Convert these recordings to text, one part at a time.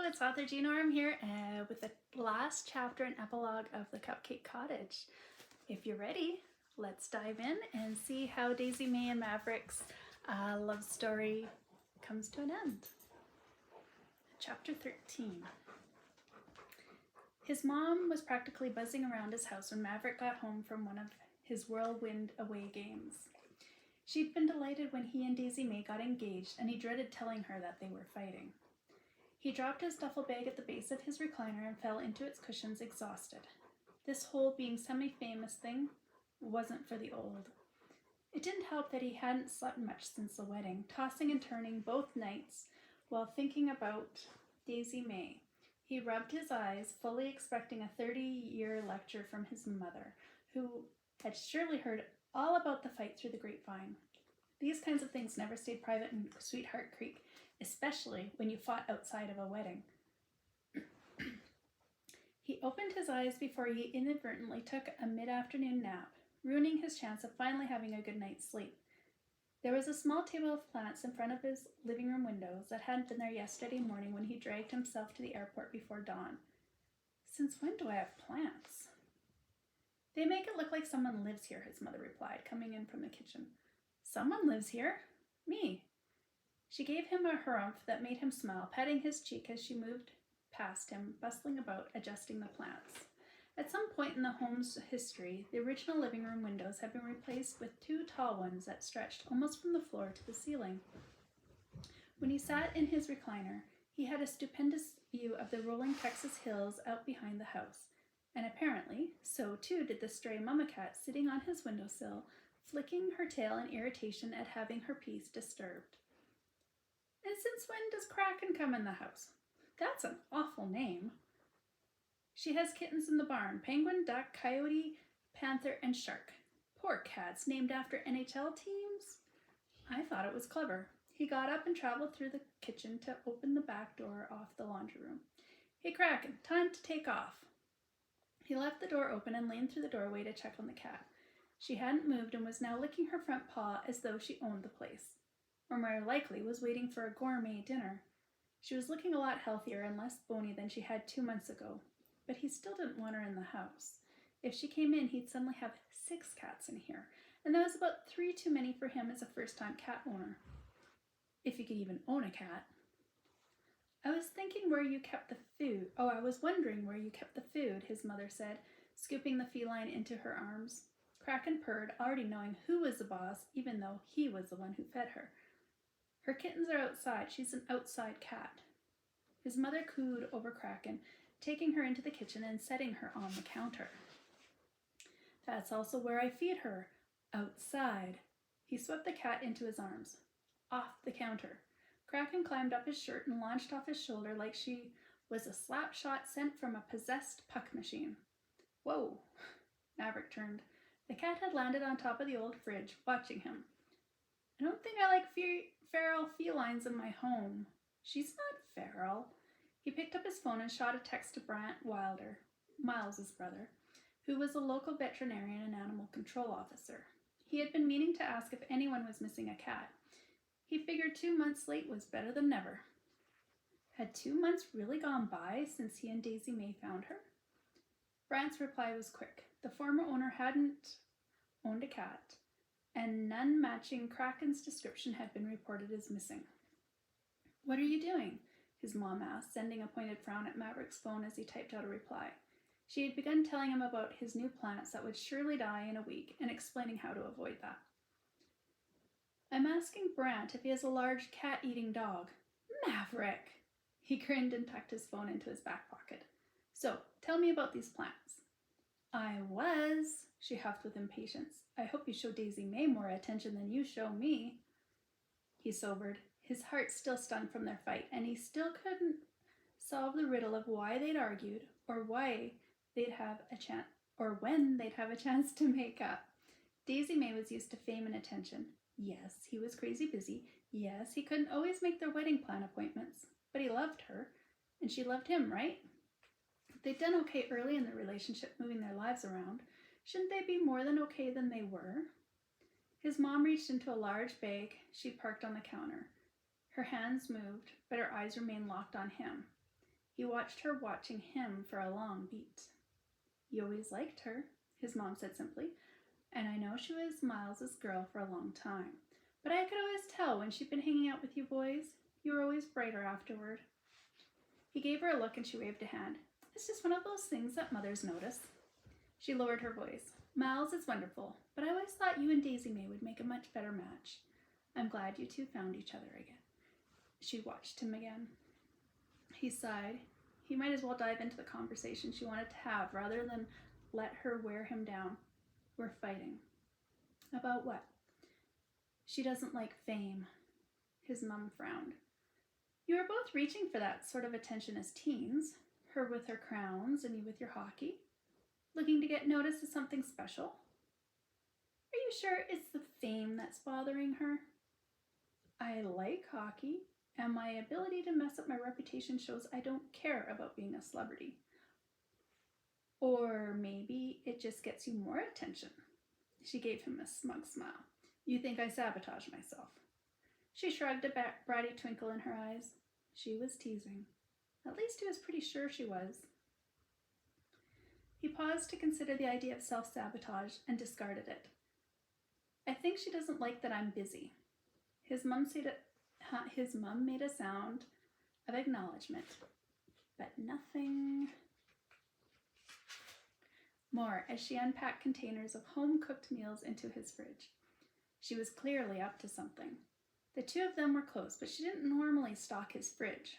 it's author Jean Oram here with the last chapter and epilogue of the Cupcake Cottage. If you're ready, let's dive in and see how Daisy-Mae and Maverick's love story comes to an end. Chapter 13. His mom was practically buzzing around his house when Maverick got home from one of his whirlwind away games. She'd been delighted when he and Daisy-Mae got engaged, and he dreaded telling her that they were fighting. He dropped his duffel bag at the base of his recliner and fell into its cushions exhausted. This whole being semi-famous thing wasn't for the old. It didn't help that he hadn't slept much since the wedding, tossing and turning both nights while thinking about Daisy-Mae. He rubbed his eyes, fully expecting a 30-year lecture from his mother, who had surely heard all about the fight through the grapevine. These kinds of things never stayed private in Sweetheart Creek, especially when you fought outside of a wedding. He opened his eyes before he inadvertently took a mid-afternoon nap, ruining his chance of finally having a good night's sleep. There was a small table of plants in front of his living room windows that hadn't been there yesterday morning when he dragged himself to the airport before dawn. Since when do I have plants? They make it look like someone lives here, his mother replied, coming in from the kitchen. Someone lives here? Me. She gave him a harumph that made him smile, patting his cheek as she moved past him, bustling about, adjusting the plants. At some point in the home's history, the original living room windows had been replaced with two tall ones that stretched almost from the floor to the ceiling. When he sat in his recliner, he had a stupendous view of the rolling Texas hills out behind the house, and apparently, so too did the stray mama cat sitting on his windowsill, flicking her tail in irritation at having her peace disturbed. And since when does Kraken come in the house? That's an awful name. She has kittens in the barn, penguin, duck, coyote, panther, and shark. Poor cats named after NHL teams. I thought it was clever. He got up and traveled through the kitchen to open the back door off the laundry room. Hey, Kraken, time to take off. He left the door open and leaned through the doorway to check on the cat. She hadn't moved and was now licking her front paw as though she owned the place, or more likely was waiting for a gourmet dinner. She was looking a lot healthier and less bony than she had 2 months ago, but he still didn't want her in the house. If she came in, he'd suddenly have 6 cats in here, and that was about 3 too many for him as a first-time cat owner. If he could even own a cat. I was wondering where you kept the food, his mother said, scooping the feline into her arms. Kraken purred, already knowing who was the boss, even though he was the one who fed her. Her kittens are outside. She's an outside cat. His mother cooed over Kraken, taking her into the kitchen and setting her on the counter. That's also where I feed her. Outside. He swept the cat into his arms. Off the counter. Kraken climbed up his shirt and launched off his shoulder like she was a slap shot sent from a possessed puck machine. Whoa. Maverick turned. The cat had landed on top of the old fridge, watching him. I don't think I like feral felines in my home. She's not feral. He picked up his phone and shot a text to Brant Wilder, Miles's brother, who was a local veterinarian and animal control officer. He had been meaning to ask if anyone was missing a cat. He figured 2 months late was better than never. Had 2 months really gone by since he and Daisy-Mae found her? Brant's reply was quick. The former owner hadn't owned a cat, and none matching Kraken's description had been reported as missing. What are you doing? His mom asked, sending a pointed frown at Maverick's phone as he typed out a reply. She had begun telling him about his new plants that would surely die in a week and explaining how to avoid that. I'm asking Brant if he has a large cat-eating dog. Maverick! He grinned and tucked his phone into his back pocket. So, tell me about these plants. I was, she huffed with impatience. I hope you show Daisy-Mae more attention than you show me. He sobered. His heart still stung from their fight, and he still couldn't solve the riddle of why they'd argued, or when they'd have a chance to make up. Daisy-Mae was used to fame and attention. Yes, he was crazy busy. Yes, he couldn't always make their wedding plan appointments, but he loved her, and she loved him, right? They'd done okay early in the relationship, moving their lives around. Shouldn't they be more than okay than they were? His mom reached into a large bag she parked on the counter. Her hands moved, but her eyes remained locked on him. He watched her watching him for a long beat. You always liked her, his mom said simply, and I know she was Miles's girl for a long time. But I could always tell when she'd been hanging out with you boys. You were always brighter afterward. He gave her a look and she waved a hand. It's just one of those things that mothers notice. She lowered her voice. Miles is wonderful, but I always thought you and Daisy-Mae would make a much better match. I'm glad you two found each other again. She watched him again. He sighed. He might as well dive into the conversation she wanted to have rather than let her wear him down. We're fighting. About what? She doesn't like fame. His mom frowned. You were both reaching for that sort of attention as teens, her with her crowns and you with your hockey. Looking to get noticed as something special? Are you sure it's the fame that's bothering her? I like hockey, and my ability to mess up my reputation shows I don't care about being a celebrity. Or maybe it just gets you more attention. She gave him a smug smile. You think I sabotage myself? She shrugged, a bratty twinkle in her eyes. She was teasing. At least he was pretty sure she was. He paused to consider the idea of self-sabotage and discarded it. I think she doesn't like that I'm busy. His mom made a sound of acknowledgement, but nothing more as she unpacked containers of home-cooked meals into his fridge. She was clearly up to something. The two of them were close, but she didn't normally stock his fridge.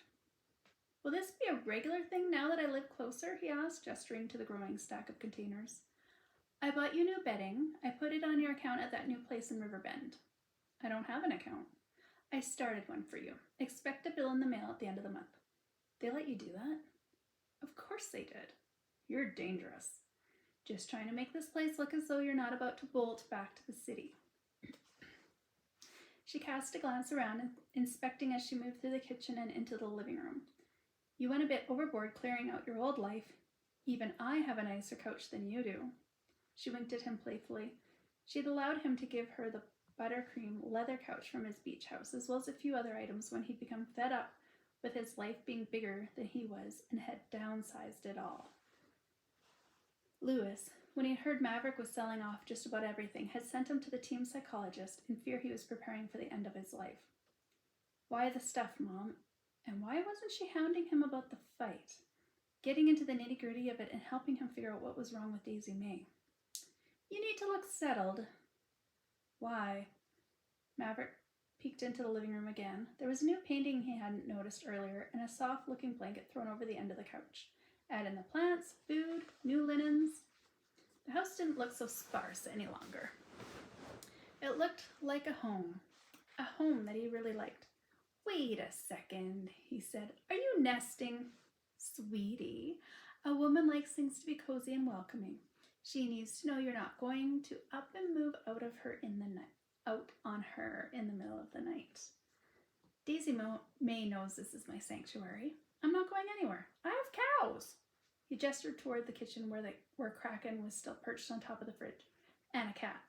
Will this be a regular thing now that I live closer? He asked, gesturing to the growing stack of containers. I bought you new bedding. I put it on your account at that new place in Riverbend. I don't have an account. I started one for you. Expect a bill in the mail at the end of the month. They let you do that? Of course they did. You're dangerous. Just trying to make this place look as though you're not about to bolt back to the city. She cast a glance around, inspecting as she moved through the kitchen and into the living room. You went a bit overboard clearing out your old life. Even I have a nicer couch than you do. She winked at him playfully. She had allowed him to give her the buttercream leather couch from his beach house, as well as a few other items when he'd become fed up with his life being bigger than he was and had downsized it all. Lewis, when he heard Maverick was selling off just about everything, had sent him to the team psychologist in fear he was preparing for the end of his life. Why the stuff, Mom? And why wasn't she hounding him about the fight? Getting into the nitty-gritty of it and helping him figure out what was wrong with Daisy-Mae. You need to look settled. Why? Maverick peeked into the living room again. There was a new painting he hadn't noticed earlier and a soft-looking blanket thrown over the end of the couch. Add in the plants, food, new linens. The house didn't look so sparse any longer. It looked like a home that he really liked. Wait a second, he said. Are you nesting? Sweetie, a woman likes things to be cozy and welcoming. She needs to know you're not going to up and move out on her in the middle of the night. Daisy-Mae knows this is my sanctuary. I'm not going anywhere. I have cows. He gestured toward the kitchen where Kraken was still perched on top of the fridge, and a cat.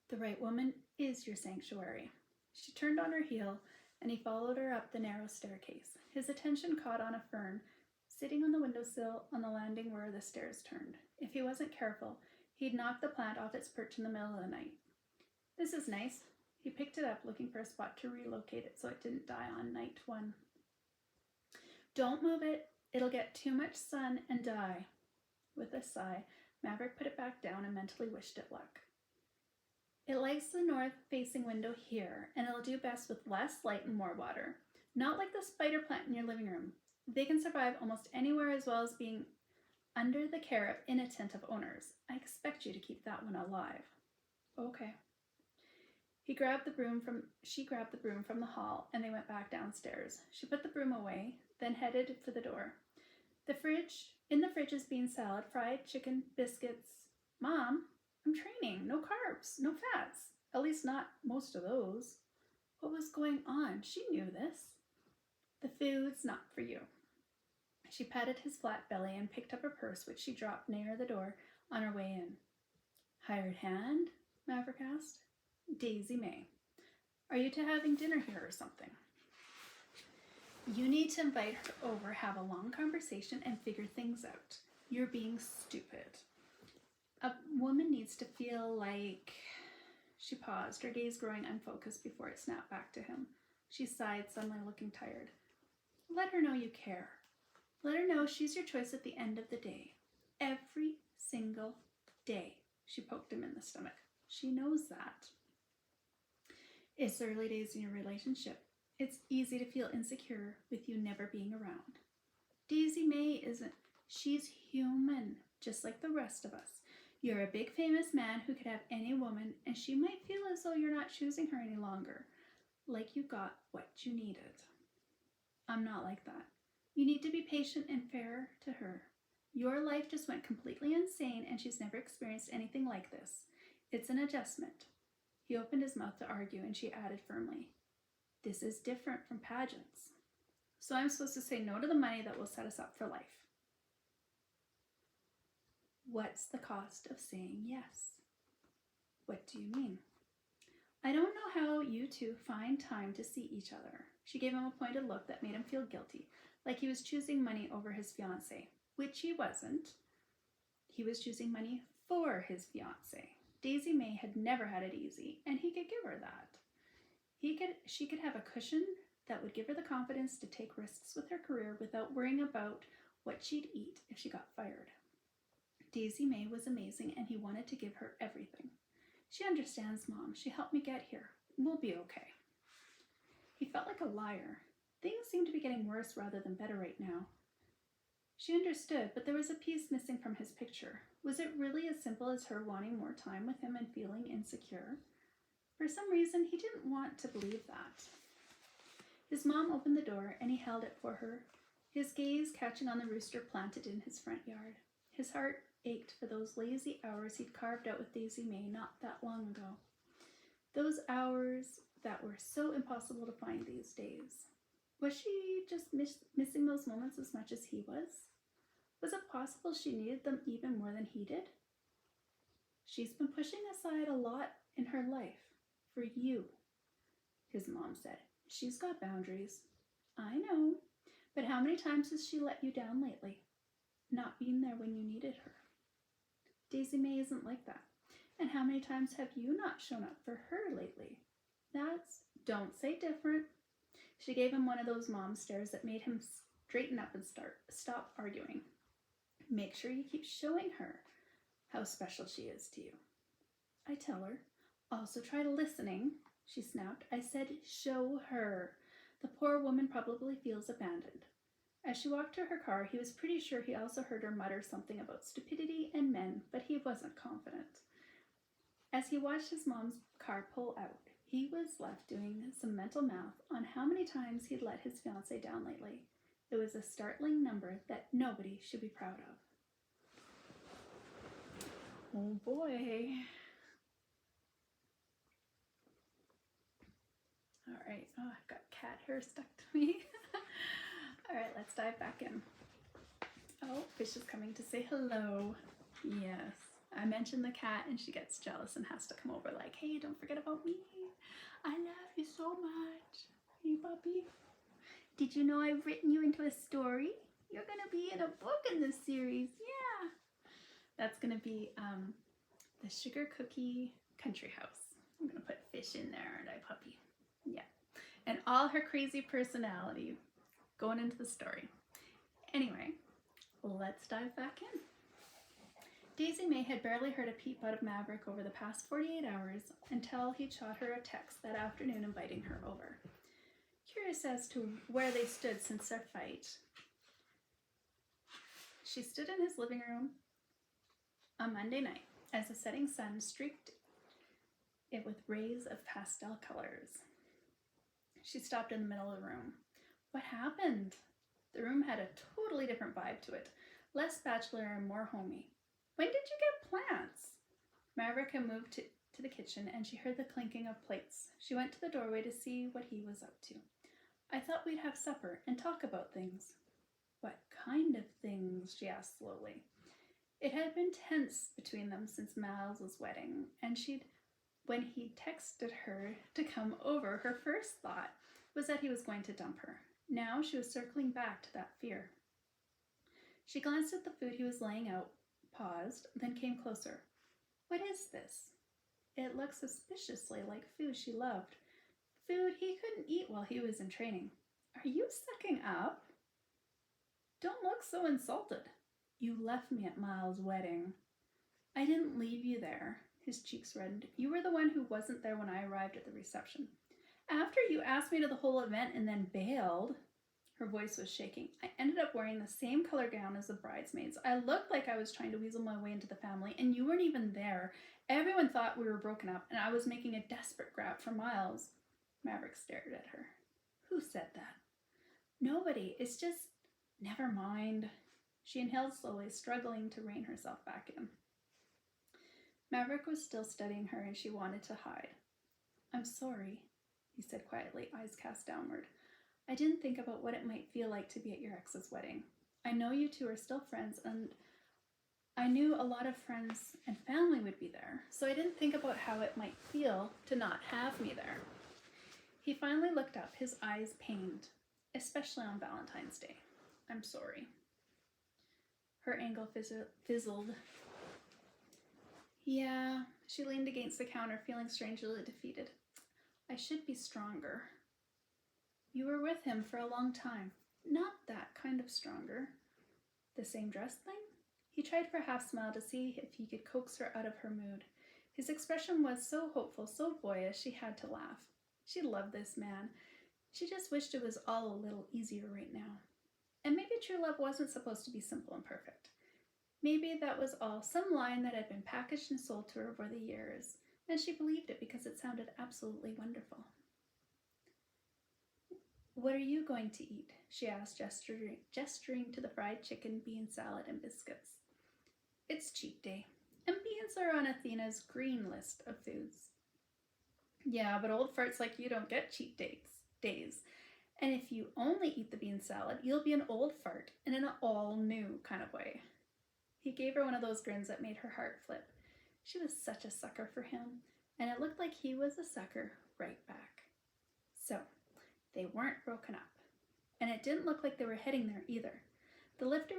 The right woman is your sanctuary. She turned on her heel, and he followed her up the narrow staircase. His attention caught on a fern sitting on the windowsill on the landing where the stairs turned. If he wasn't careful, he'd knock the plant off its perch in the middle of the night. This is nice. He picked it up, looking for a spot to relocate it so it didn't die on night one. Don't move it. It'll get too much sun and die. With a sigh, Maverick put it back down and mentally wished it luck. It likes the north-facing window here, and it'll do best with less light and more water. Not like the spider plant in your living room. They can survive almost anywhere as well as being under the care of inattentive owners. I expect you to keep that one alive. Okay. She grabbed the broom from the hall, and they went back downstairs. She put the broom away, then headed for the door. In the fridge is bean salad, fried chicken, biscuits. Mom, I'm training. No carbs, no fats. At least not most of those. What was going on? She knew this. The food's not for you. She patted his flat belly and picked up her purse, which she dropped near the door on her way in. Hired hand? Maverick asked. Daisy-Mae. Are you two having dinner here or something? You need to invite her over, have a long conversation, and figure things out. You're being stupid. A woman needs to feel like... She paused, her gaze growing unfocused before it snapped back to him. She sighed, suddenly looking tired. Let her know you care. Let her know she's your choice at the end of the day. Every single day. She poked him in the stomach. She knows that. It's early days in your relationship. It's easy to feel insecure with you never being around. Daisy-Mae isn't. She's human, just like the rest of us. You're a big famous man who could have any woman, and she might feel as though you're not choosing her any longer. Like you got what you needed. I'm not like that. You need to be patient and fair to her. Your life just went completely insane, and she's never experienced anything like this. It's an adjustment. He opened his mouth to argue, and she added firmly, This is different from pageants. So I'm supposed to say no to the money that will set us up for life. What's the cost of saying yes? What do you mean? I don't know how you two find time to see each other. She gave him a pointed look that made him feel guilty, like he was choosing money over his fiancée, which he wasn't. He was choosing money for his fiancée. Daisy-Mae had never had it easy, and he could give her that. She could have a cushion that would give her the confidence to take risks with her career without worrying about what she'd eat if she got fired. Daisy-Mae was amazing, and he wanted to give her everything. She understands, Mom. She helped me get here. We'll be okay. He felt like a liar. Things seemed to be getting worse rather than better right now. She understood, but there was a piece missing from his picture. Was it really as simple as her wanting more time with him and feeling insecure? For some reason, he didn't want to believe that. His mom opened the door, and he held it for her, his gaze catching on the rooster planted in his front yard. His heart ached for those lazy hours he'd carved out with Daisy-Mae not that long ago. Those hours that were so impossible to find these days. Was she just missing those moments as much as he was? Was it possible she needed them even more than he did? She's been pushing aside a lot in her life. For you, his mom said. She's got boundaries. I know. But how many times has she let you down lately? Not being there when you needed her. Daisy-Mae isn't like that. And how many times have you not shown up for her lately? Don't say different. She gave him one of those mom stares that made him straighten up and stop arguing. Make sure you keep showing her how special she is to you. I tell her. Also try listening, she snapped. I said show her. The poor woman probably feels abandoned. As she walked to her car, he was pretty sure he also heard her mutter something about stupidity and men, but he wasn't confident. As he watched his mom's car pull out, he was left doing some mental math on how many times he'd let his fiancée down lately. It was a startling number that nobody should be proud of. Oh boy. All right. Oh, I've got cat hair stuck to me. All right, let's dive back in. Oh, Fish is coming to say hello. Yes. I mentioned the cat and she gets jealous and has to come over like, hey, don't forget about me. I love you so much. Hey, puppy. Did you know I've written you into a story? You're going to be in a book in this series. Yeah. That's going to be the Sugar Cookie Country House. I'm going to put Fish in there, aren't I, puppy? Yeah. And all her crazy personality going into the story. Anyway, let's dive back in. Daisy-Mae had barely heard a peep out of Maverick over the past 48 hours until he shot her a text that afternoon inviting her over. Curious as to where they stood since their fight, she stood in his living room on Monday night as the setting sun streaked it with rays of pastel colors. She stopped in the middle of the room. What happened? The room had a totally different vibe to it, less bachelor and more homey. When did you get plants? Maverick had moved to the kitchen and she heard the clinking of plates. She went to the doorway to see what he was up to. I thought we'd have supper and talk about things. What kind of things? She asked slowly. It had been tense between them since Miles' wedding, and when he texted her to come over, her first thought was that he was going to dump her. Now she was circling back to that fear. She glanced at the food he was laying out, paused, then came closer. What is this? It looked suspiciously like food she loved. Food he couldn't eat while he was in training. Are you sucking up? Don't look so insulted. You left me at Miles' wedding. I didn't leave you there. His cheeks reddened. You were the one who wasn't there when I arrived at the reception. After you asked me to the whole event and then bailed. Her voice was shaking. I ended up wearing the same color gown as the bridesmaids. I looked like I was trying to weasel my way into the family, and you weren't even there. Everyone thought we were broken up, and I was making a desperate grab for Miles. Maverick stared at her. Who said that? Nobody. It's just... Never mind. She inhaled slowly, struggling to rein herself back in. Maverick was still studying her, and she wanted to hide. I'm sorry, he said quietly, eyes cast downward. I didn't think about what it might feel like to be at your ex's wedding. I know you two are still friends, and I knew a lot of friends and family would be there, so I didn't think about how it might feel to not have me there. He finally looked up, his eyes pained, especially on Valentine's Day. I'm sorry. Her angle fizzled. Yeah, she leaned against the counter, feeling strangely defeated. I should be stronger. You were with him for a long time. Not that kind of stronger. The same dress thing? He tried for a half smile to see if he could coax her out of her mood. His expression was so hopeful, so boyish, she had to laugh. She loved this man. She just wished it was all a little easier right now. And maybe true love wasn't supposed to be simple and perfect. Maybe that was all some line that had been packaged and sold to her over the years, and she believed it because it sounded absolutely wonderful. What are you going to eat? She asked, gesturing to the fried chicken, bean salad, and biscuits. It's cheat day, and beans are on Athena's green list of foods. Yeah, but old farts like you don't get cheat days. And if you only eat the bean salad, you'll be an old fart in an all-new kind of way. He gave her one of those grins that made her heart flip. She was such a sucker for him, and it looked like he was a sucker right back. So, they weren't broken up, and it didn't look like they were heading there either. The lift of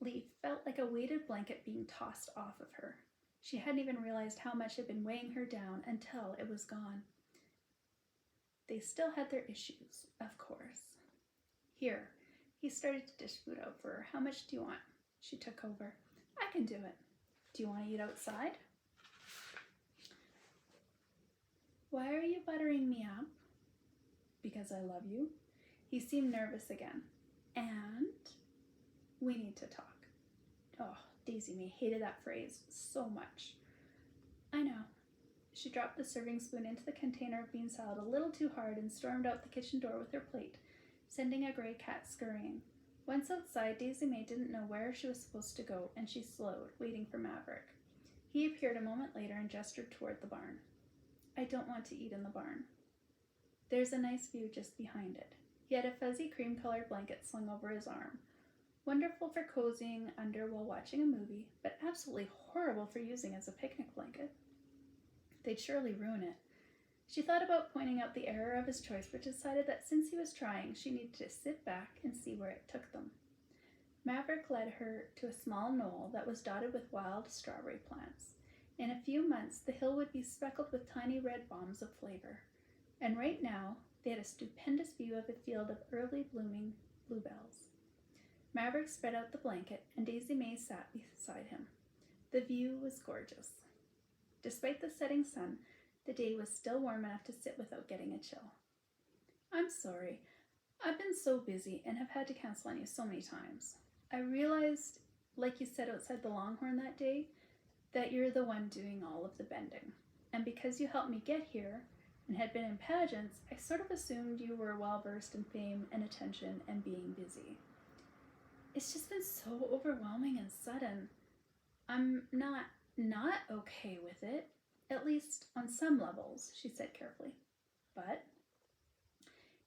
relief felt like a weighted blanket being tossed off of her. She hadn't even realized how much had been weighing her down until it was gone. They still had their issues, of course. Here, he started to dish food out for her. How much do you want? She took over. I can do it. Do you want to eat outside? Why are you buttering me up? Because I love you. He seemed nervous again. And we need to talk. Oh, Daisy-Mae hated that phrase so much. I know. She dropped the serving spoon into the container of bean salad a little too hard and stormed out the kitchen door with her plate, sending a gray cat scurrying. Once outside, Daisy-Mae didn't know where she was supposed to go, and she slowed, waiting for Maverick. He appeared a moment later and gestured toward the barn. I don't want to eat in the barn. There's a nice view just behind it. He had a fuzzy cream-colored blanket slung over his arm. Wonderful for cozying under while watching a movie, but absolutely horrible for using as a picnic blanket. They'd surely ruin it. She thought about pointing out the error of his choice, but decided that since he was trying, she needed to sit back and see where it took them. Maverick led her to a small knoll that was dotted with wild strawberry plants. In a few months, the hill would be speckled with tiny red bombs of flavor. And right now, they had a stupendous view of a field of early blooming bluebells. Maverick spread out the blanket, and Daisy-Mae sat beside him. The view was gorgeous. Despite the setting sun, the day was still warm enough to sit without getting a chill. I'm sorry. I've been so busy and have had to cancel on you so many times. I realized, like you said outside the Longhorn that day, that you're the one doing all of the bending. And because you helped me get here and had been in pageants, I sort of assumed you were well-versed in fame and attention and being busy. It's just been so overwhelming and sudden. I'm not okay with it, at least on some levels, she said carefully. But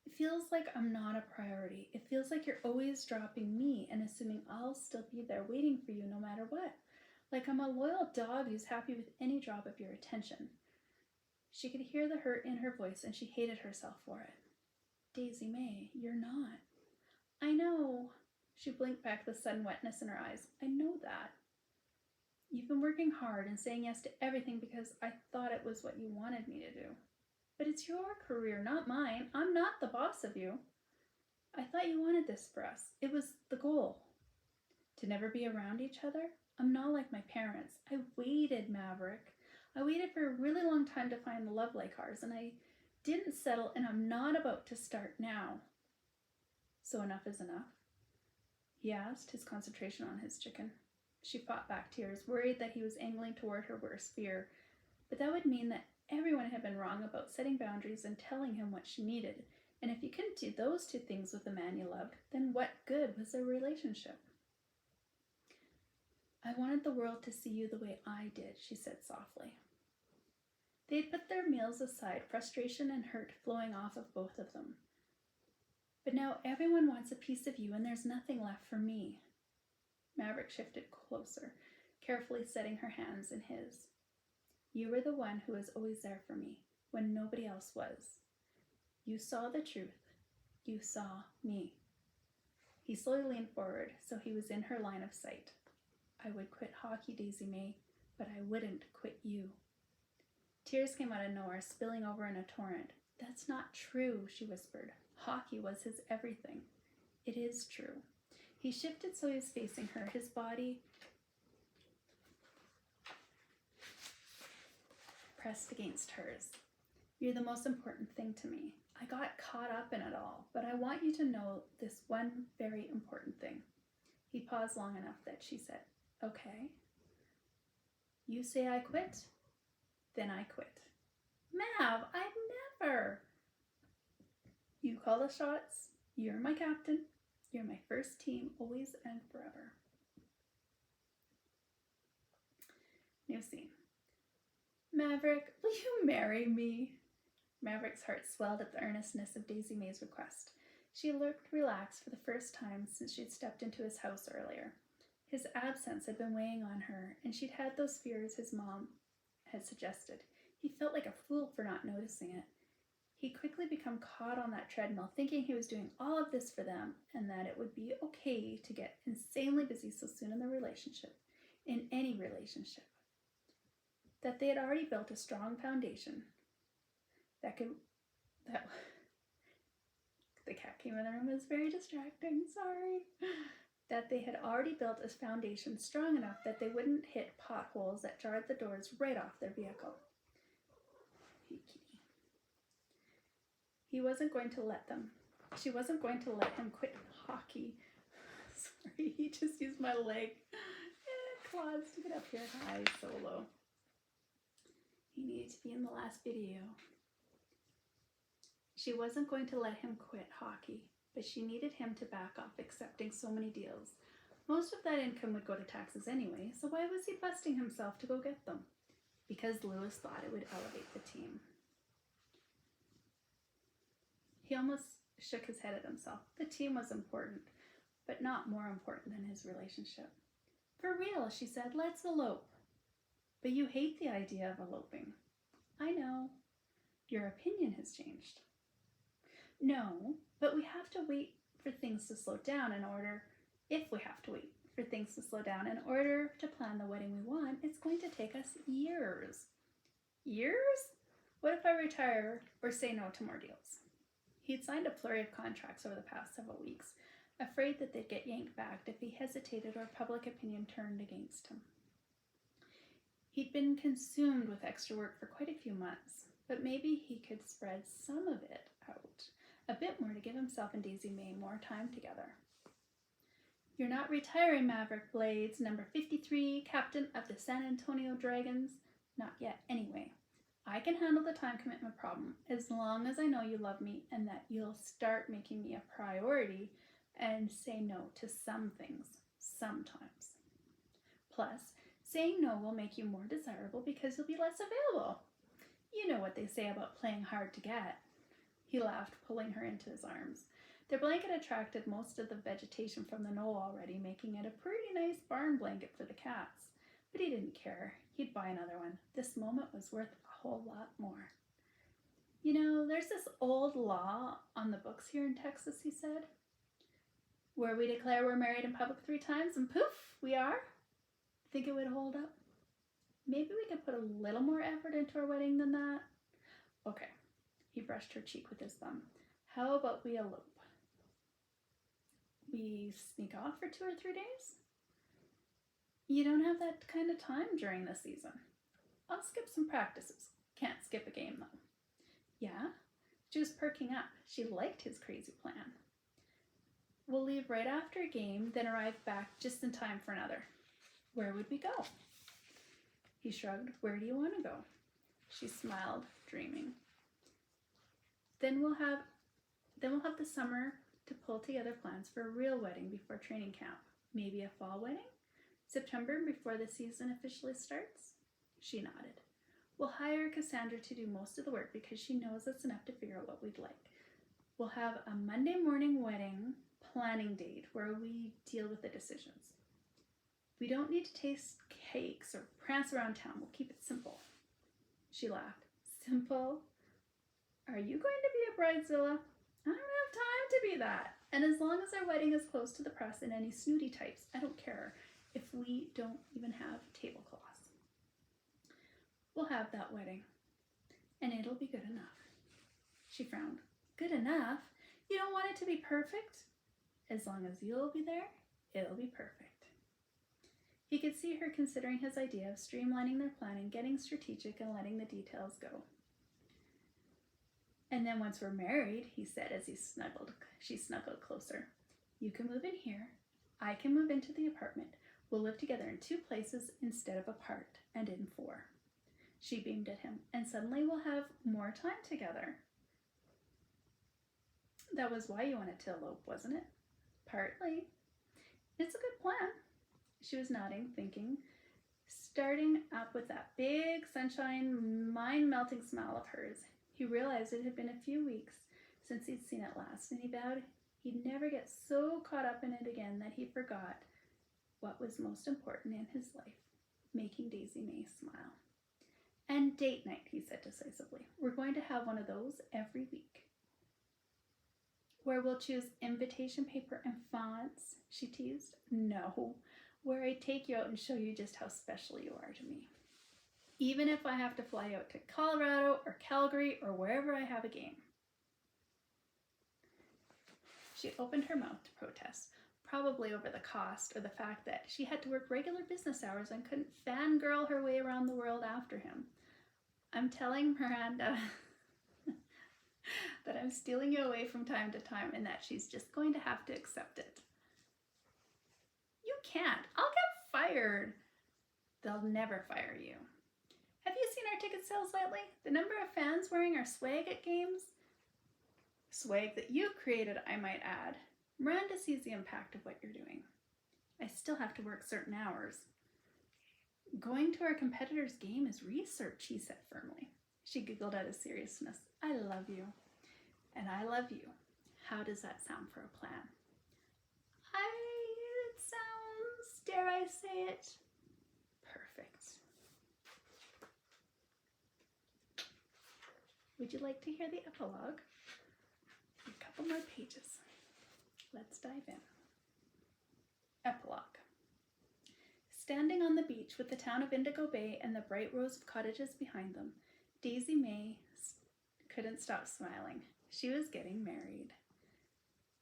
it feels like I'm not a priority. It feels like you're always dropping me and assuming I'll still be there waiting for you no matter what. Like I'm a loyal dog who's happy with any drop of your attention. She could hear the hurt in her voice and she hated herself for it. Daisy-Mae, you're not. I know. She blinked back the sudden wetness in her eyes. I know that. You've been working hard and saying yes to everything because I thought it was what you wanted me to do. But it's your career, not mine. I'm not the boss of you. I thought you wanted this for us. It was the goal. To never be around each other? I'm not like my parents. I waited, Maverick. I waited for a really long time to find love like ours, and I didn't settle, and I'm not about to start now. So enough is enough? He asked, his concentration on his chicken. She fought back tears, worried that he was angling toward her worst fear, but that would mean that everyone had been wrong about setting boundaries and telling him what she needed, and if you couldn't do those two things with the man you loved, then what good was their relationship? I wanted the world to see you the way I did, she said softly. They had put their meals aside, frustration and hurt flowing off of both of them. But now everyone wants a piece of you, and there's nothing left for me. Maverick shifted closer, carefully setting her hands in his. You were the one who was always there for me, when nobody else was. You saw the truth. You saw me. He slowly leaned forward, so he was in her line of sight. I would quit hockey, Daisy-Mae, but I wouldn't quit you. Tears came out of nowhere, spilling over in a torrent. That's not true, she whispered. Hockey was his everything. It is true. He shifted so he was facing her, his body pressed against hers. You're the most important thing to me. I got caught up in it all, but I want you to know this one very important thing. He paused long enough that she said, okay. You say I quit? Then I quit. Mav, I'd never. You call the shots. You're my captain. You're my first team, always and forever. New scene. Maverick, will you marry me? Maverick's heart swelled at the earnestness of Daisy-Mae's request. She looked relaxed for the first time since she'd stepped into his house earlier. His absence had been weighing on her, and she'd had those fears his mom had suggested. He felt like a fool for not noticing it. He'd quickly become caught on that treadmill, thinking he was doing all of this for them, and that it would be okay to get insanely busy so soon in the relationship, in any relationship. That they had already built a strong foundation the cat came in the room. It was very distracting, sorry. That they had already built a foundation strong enough that they wouldn't hit potholes that jarred the doors right off their vehicle. He wasn't going to let them. She wasn't going to let him quit hockey. Sorry, he just used my leg and claws to get up here high solo. He needed to be in the last video. She wasn't going to let him quit hockey, but she needed him to back off accepting so many deals. Most of that income would go to taxes anyway, so why was he busting himself to go get them? Because Lewis thought it would elevate the team. He almost shook his head at himself. The team was important, but not more important than his relationship. For real, she said, let's elope. But you hate the idea of eloping. I know. Your opinion has changed. No, but we have to wait for things to slow down if we have to wait for things to slow down in order to plan the wedding we want, it's going to take us years. Years? What if I retire or say no to more deals? He'd signed a flurry of contracts over the past several weeks, afraid that they'd get yanked back if he hesitated or public opinion turned against him. He'd been consumed with extra work for quite a few months, but maybe he could spread some of it out, a bit more to give himself and Daisy-Mae more time together. You're not retiring, Maverick Blades, number 53, captain of the San Antonio Dragons. Not yet, anyway. I can handle the time commitment problem as long as I know you love me and that you'll start making me a priority and say no to some things, sometimes. Plus, saying no will make you more desirable because you'll be less available. You know what they say about playing hard to get. He laughed, pulling her into his arms. Their blanket attracted most of the vegetation from the knoll already, making it a pretty nice barn blanket for the cats. But he didn't care. He'd buy another one. This moment was worth a whole lot more. You know, there's this old law on the books here in Texas, he said. where we declare we're married in public 3 times and poof, we are? Think it would hold up? Maybe we could put a little more effort into our wedding than that. Okay, he brushed her cheek with his thumb. How about we elope? We sneak off for 2 or 3 days? You don't have that kind of time during the season. I'll skip some practices. Can't skip a game, though. Yeah? She was perking up. She liked his crazy plan. We'll leave right after a game, then arrive back just in time for another. Where would we go? He shrugged. Where do you want to go? She smiled, dreaming. Then we'll have the summer to pull together plans for a real wedding before training camp. Maybe a fall wedding? September, before the season officially starts? She nodded. We'll hire Cassandra to do most of the work because she knows us enough to figure out what we'd like. We'll have a Monday morning wedding planning date where we deal with the decisions. We don't need to taste cakes or prance around town. We'll keep it simple. She laughed. Simple? Are you going to be a bridezilla? I don't have time to be that. And as long as our wedding is close to the press and any snooty types, I don't care if we don't even have tablecloths. We'll have that wedding, and it'll be good enough. She frowned. Good enough? You don't want it to be perfect? As long as you'll be there, it'll be perfect. He could see her considering his idea of streamlining their planning, getting strategic, and letting the details go. And then once we're married, he said as she snuggled closer, you can move in here. I can move into the apartment. We'll live together in 2 places instead of apart and in 4. She beamed at him, and suddenly we'll have more time together. That was why you wanted to elope, wasn't it? Partly. It's a good plan. She was nodding, thinking, starting up with that big sunshine, mind-melting smile of hers. He realized it had been a few weeks since he'd seen it last, and he vowed he'd never get so caught up in it again that he forgot what was most important in his life, making Daisy-Mae smile. And date night, he said decisively. We're going to have one of those every week. Where we'll choose invitation paper and fonts, she teased. No, where I take you out and show you just how special you are to me. Even if I have to fly out to Colorado or Calgary or wherever I have a game. She opened her mouth to protest, probably over the cost or the fact that she had to work regular business hours and couldn't fangirl her way around the world after him. I'm telling Miranda that I'm stealing you away from time to time and that she's just going to have to accept it. You can't. I'll get fired. They'll never fire you. Have you seen our ticket sales lately? The number of fans wearing our swag at games? Swag that you created, I might add. Miranda sees the impact of what you're doing. I still have to work certain hours. Going to our competitor's game is research, he said firmly. She giggled out of seriousness. I love you. And I love you. How does that sound for a plan? It sounds, dare I say it, perfect. Would you like to hear the epilogue? A couple more pages. Let's dive in. Epilogue. Standing on the beach with the town of Indigo Bay and the bright rows of cottages behind them, Daisy-Mae couldn't stop smiling. She was getting married.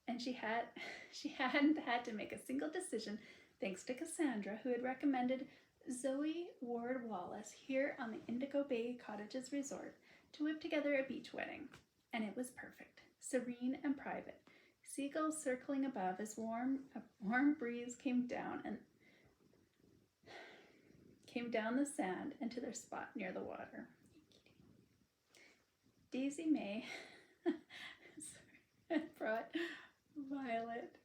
And she hadn't had to make a single decision thanks to Cassandra, who had recommended Zoe Ward Wallace here on the Indigo Bay Cottages Resort to whip together a beach wedding. And it was perfect, serene and private. Seagulls circling above as a warm breeze came down the sand and to their spot near the water. Daisy-Mae brought Violet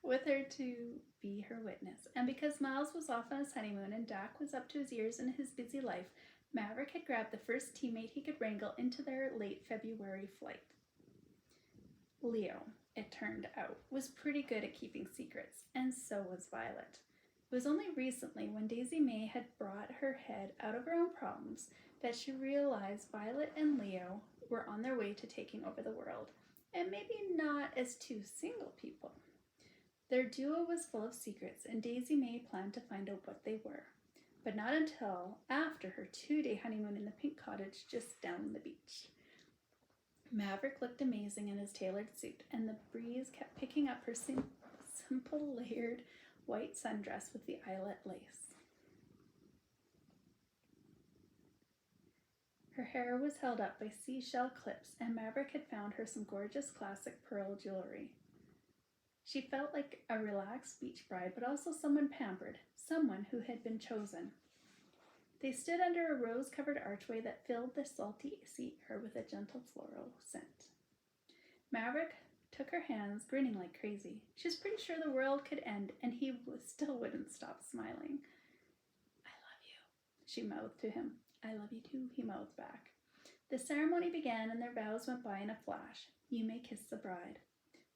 with her to be her witness. And because Miles was off on his honeymoon and Dak was up to his ears in his busy life, Maverick had grabbed the first teammate he could wrangle into their late February flight. Leo, it turned out, was pretty good at keeping secrets, and so was Violet. It was only recently, when Daisy-Mae had brought her head out of her own problems, that she realized Violet and Leo were on their way to taking over the world, and maybe not as 2 single people. Their duo was full of secrets, and Daisy-Mae planned to find out what they were, but not until after her 2-day honeymoon in the pink cottage just down the beach. Maverick looked amazing in his tailored suit, and the breeze kept picking up her simple layered white sundress with the eyelet lace. Her hair was held up by seashell clips, and Maverick had found her some gorgeous classic pearl jewelry. She felt like a relaxed beach bride, but also someone pampered, someone who had been chosen. They stood under a rose-covered archway that filled the salty sea air with a gentle floral scent. Maverick took her hands, grinning like crazy. She was pretty sure the world could end, and he still wouldn't stop smiling. "I love you," she mouthed to him. "I love you too," he mouthed back. The ceremony began, and their vows went by in a flash. "You may kiss the bride."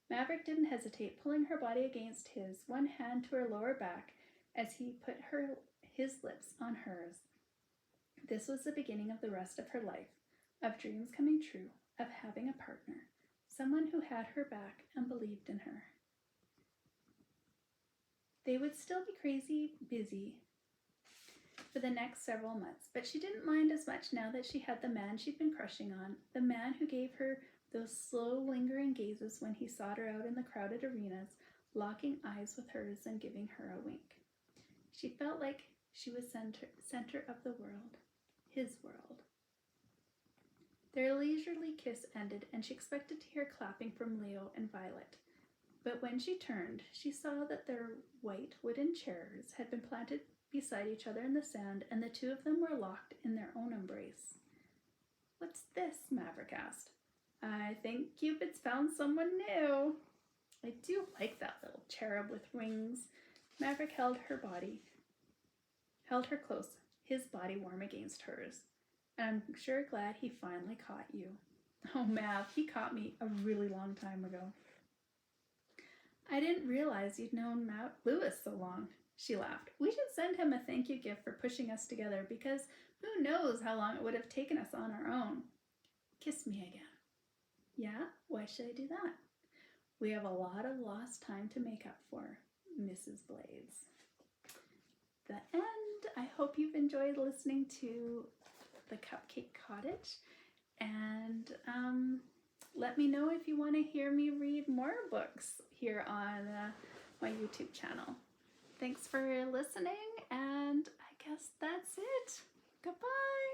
Maverick didn't hesitate, pulling her body against his, one hand to her lower back as he put his lips on hers. This was the beginning of the rest of her life, of dreams coming true, of having a partner, someone who had her back and believed in her. They would still be crazy busy for the next several months, but she didn't mind as much now that she had the man she'd been crushing on, the man who gave her those slow, lingering gazes when he sought her out in the crowded arenas, locking eyes with hers and giving her a wink. She felt like she was center of the world, his world. Their leisurely kiss ended, and she expected to hear clapping from Leo and Violet. But when she turned, she saw that their white wooden chairs had been planted beside each other in the sand, and the two of them were locked in their own embrace. "What's this?" Maverick asked. "I think Cupid's found someone new." "I do like that little cherub with wings." Maverick held her close, his body warm against hers. "And I'm sure glad he finally caught you." "Oh, Mav, he caught me a really long time ago." "I didn't realize you'd known Lewis so long." She laughed. "We should send him a thank you gift for pushing us together, because who knows how long it would have taken us on our own." "Kiss me again." "Yeah? Why should I do that?" "We have a lot of lost time to make up for, Mrs. Blades." The end. I hope you've enjoyed listening to the Cupcake Cottage, and let me know if you want to hear me read more books here on my YouTube channel. Thanks for listening, and I guess that's it. Goodbye.